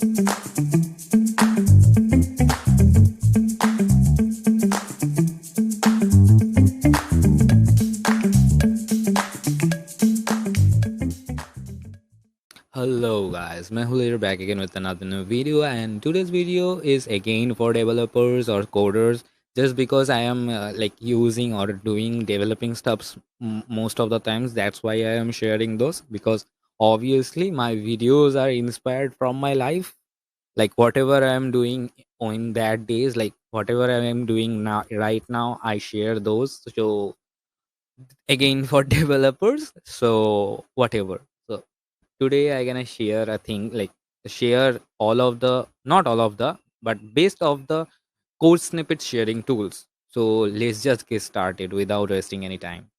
Hello guys, Mehul here back again with another new video, and today's video is again for developers or coders. Just because I am like using or doing developing stuffs most of the times, that's why I am sharing those, because obviously my videos are inspired from my life, like whatever I am doing on that days, like whatever I am doing now right now, I share those. So again for developers, so whatever. So today I gonna share a thing, like share all of the, not all of the, but based of the code snippet sharing tools. So let's just get started without wasting any time.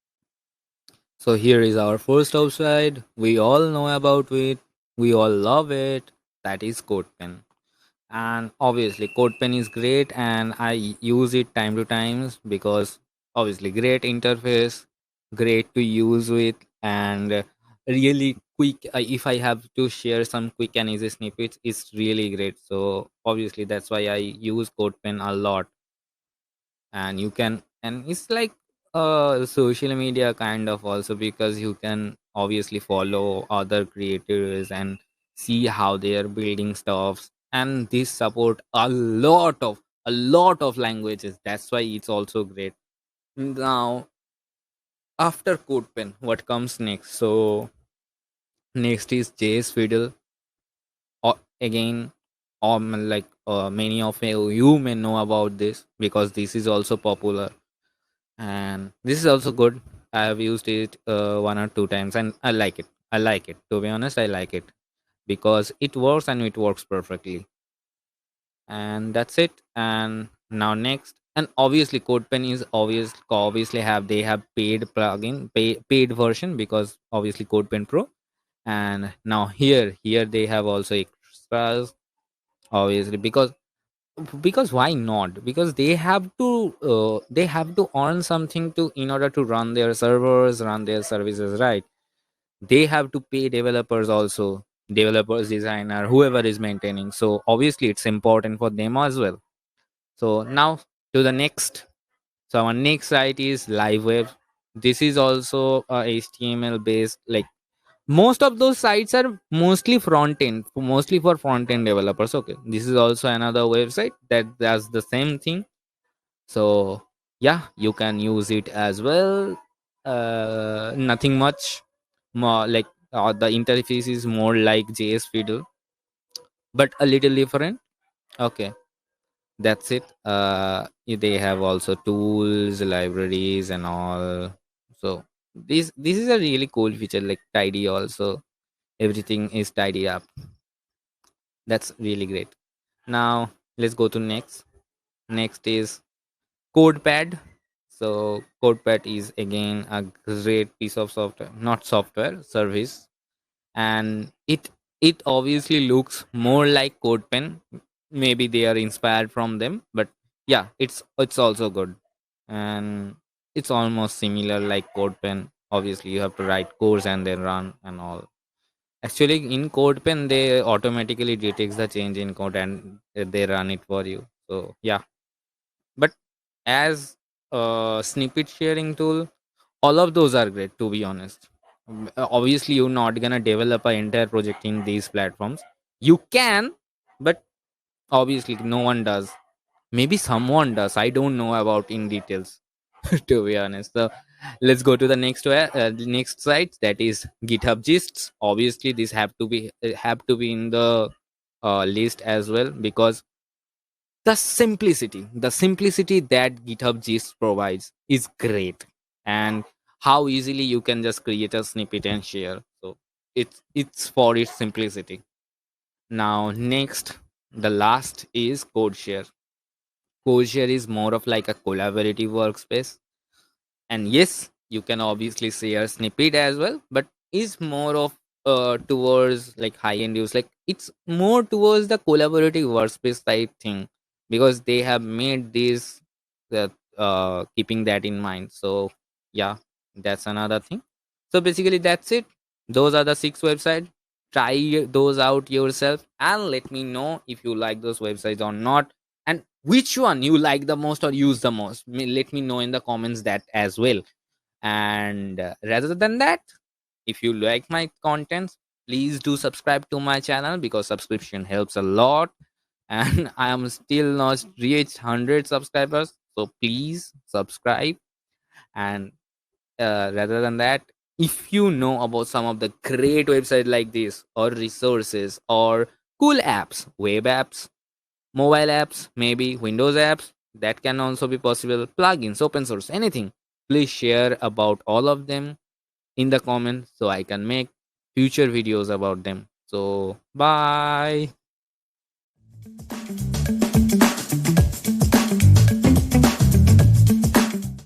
So here is our first website. We all know about it, we all love it. That is Codepen. And obviously Codepen is great, and I use it time to times because obviously great interface, great to use with, and really quick. If I have to share some quick and easy snippets, it's really great. So obviously that's why I use Codepen a lot. And you can, and it's like social media kind of also, because you can obviously follow other creators and see how they are building stuffs, and this support a lot of languages. That's why it's also great. Now after Codepen, what comes next? So next is Jsfiddle. Again, like many of you may know about this because this is also popular, and this is also good. I have used it one or two times, and I like it. I like it, to be honest. I like it because it works, and it works perfectly. And that's it. And now next, and obviously Codepen is obviously have, they have paid plugin, paid version, because obviously Codepen Pro. And now here they have also extras, obviously, because why not? Because they have to earn something to, in order to run their servers, run their services, right? They have to pay developers also, developers, designer, whoever is maintaining. So obviously it's important for them as well. So now to the next. So our next site is LiveWeb. This is also HTML based. Like most of those sites are mostly front end, mostly for front end developers. Okay, this is also another website that does the same thing. So yeah, you can use it as well. Nothing much more, like the interface is more like Jsfiddle, but a little different. Okay, that's it. They have also tools, libraries, and all. So this is a really cool feature, like tidy also. Everything is tidy up. That's really great. Now let's go to next. Next is Codepad. So Codepad is again a great piece of software, not software, service, and it obviously looks more like Codepen. Maybe they are inspired from them, but yeah, it's also good, and it's almost similar like Codepen. Obviously, you have to write codes and then run and all. Actually, in Codepen, they automatically detects the change in code, and they run it for you. So yeah, but as a snippet sharing tool, all of those are great, to be honest. Obviously you're not gonna develop an entire project in these platforms. You can, but obviously no one does. Maybe someone does, I don't know about in details. To be honest. So let's go to the next site, that is GitHub Gists. Obviously this have to be in the list as well, because the simplicity that GitHub Gist provides is great, and how easily you can just create a snippet and share. So it's for its simplicity. Now next, the last is Codeshare is more of like a collaborative workspace, and yes, you can obviously share snippet as well, but is more of towards like high end use. Like it's more towards the collaborative workspace type thing, because they have made this keeping that in mind. So yeah, that's another thing. So basically that's it. Those are the six websites. Try those out yourself and let me know if you like those websites or not, and which one you like the most or use the most. Let me know in the comments that as well. And rather than that, if you like my contents, please do subscribe to my channel because subscription helps a lot. And I am still not reached 100 subscribers, so please subscribe. And rather than that, if you know about some of the great websites like this, or resources, or cool apps, web apps, mobile apps, maybe Windows apps, that can also be possible, plugins, open source, anything, please share about all of them in the comments so I can make future videos about them. So bye.